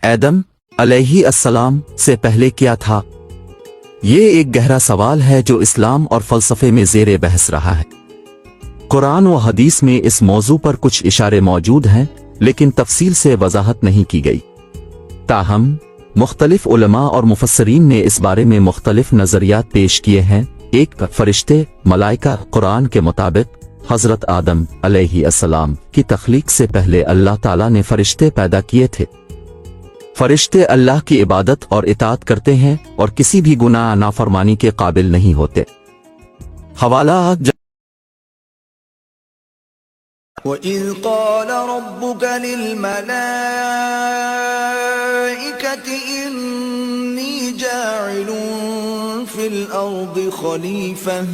آدم علیہ السلام سے پہلے کیا تھا؟ یہ ایک گہرا سوال ہے جو اسلام اور فلسفے میں زیر بحث رہا ہے۔ قرآن و حدیث میں اس موضوع پر کچھ اشارے موجود ہیں، لیکن تفصیل سے وضاحت نہیں کی گئی۔ تاہم مختلف علماء اور مفسرین نے اس بارے میں مختلف نظریات پیش کیے ہیں۔ ایک، فرشتے، ملائکہ۔ قرآن کے مطابق حضرت آدم علیہ السلام کی تخلیق سے پہلے اللہ تعالیٰ نے فرشتے پیدا کیے تھے۔ فرشتے اللہ کی عبادت اور اطاعت کرتے ہیں اور کسی بھی گناہ نافرمانی کے قابل نہیں ہوتے۔ حوالہ وَإِذْ قَالَ رَبُّكَ لِلْمَلَائِكَةِ إِنِّي جَاعِلٌ فِي الْأَرْضِ خَلِيفَةً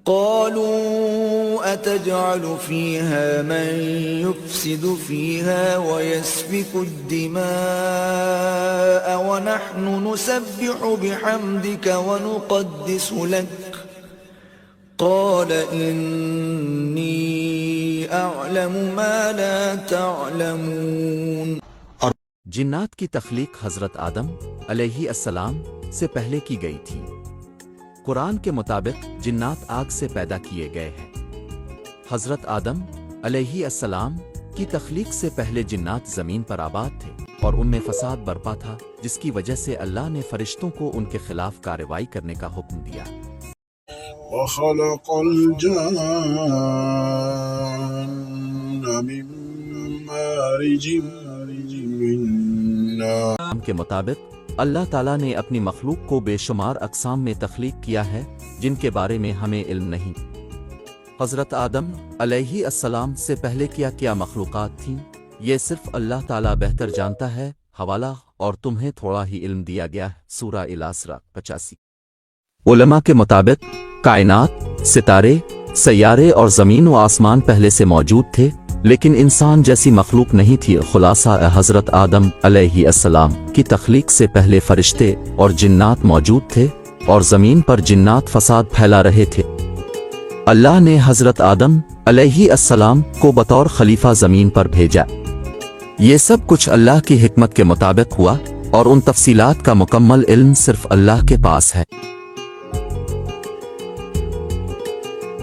قَالُوا أَتَجْعَلُ فِيهَا مَن يُفْسِدُ فِيهَا وَيَسْفِكُ الدِّمَاءَ وَنَحْنُ نُسَبِّحُ بِحَمْدِكَ وَنُقَدِّسُ لَكَ قال إني أعلم ما لا تعلمون۔ اور جنات کی تخلیق حضرت آدم علیہ السلام سے پہلے کی گئی تھی۔ قرآن کے مطابق جنات آگ سے پیدا کیے گئے ہیں۔ حضرت آدم علیہ السلام کی تخلیق سے پہلے جنات زمین پر آباد تھے اور ان میں فساد برپا تھا، جس کی وجہ سے اللہ نے فرشتوں کو ان کے خلاف کارروائی کرنے کا حکم دیا۔ وَخَلَقَ الْجَانَّ مِن مَّارِجٍ مِّن نَّارٍ۔ کے مطابق اللہ تعالیٰ نے اپنی مخلوق کو بے شمار اقسام میں تخلیق کیا ہے جن کے بارے میں ہمیں علم نہیں۔ حضرت آدم علیہ السلام سے پہلے کیا کیا مخلوقات تھیں، یہ صرف اللہ تعالیٰ بہتر جانتا ہے۔ حوالہ اور تمہیں تھوڑا ہی علم دیا گیا ہے، سورہ الاسراء 85۔ علماء کے مطابق کائنات، ستارے، سیارے اور زمین و آسمان پہلے سے موجود تھے، لیکن انسان جیسی مخلوق نہیں تھی۔ خلاصہ حضرت آدم علیہ السلام کی تخلیق سے پہلے فرشتے اور جنات موجود تھے اور زمین پر جنات فساد پھیلا رہے تھے۔ اللہ نے حضرت آدم علیہ السلام کو بطور خلیفہ زمین پر بھیجا۔ یہ سب کچھ اللہ کی حکمت کے مطابق ہوا اور ان تفصیلات کا مکمل علم صرف اللہ کے پاس ہے۔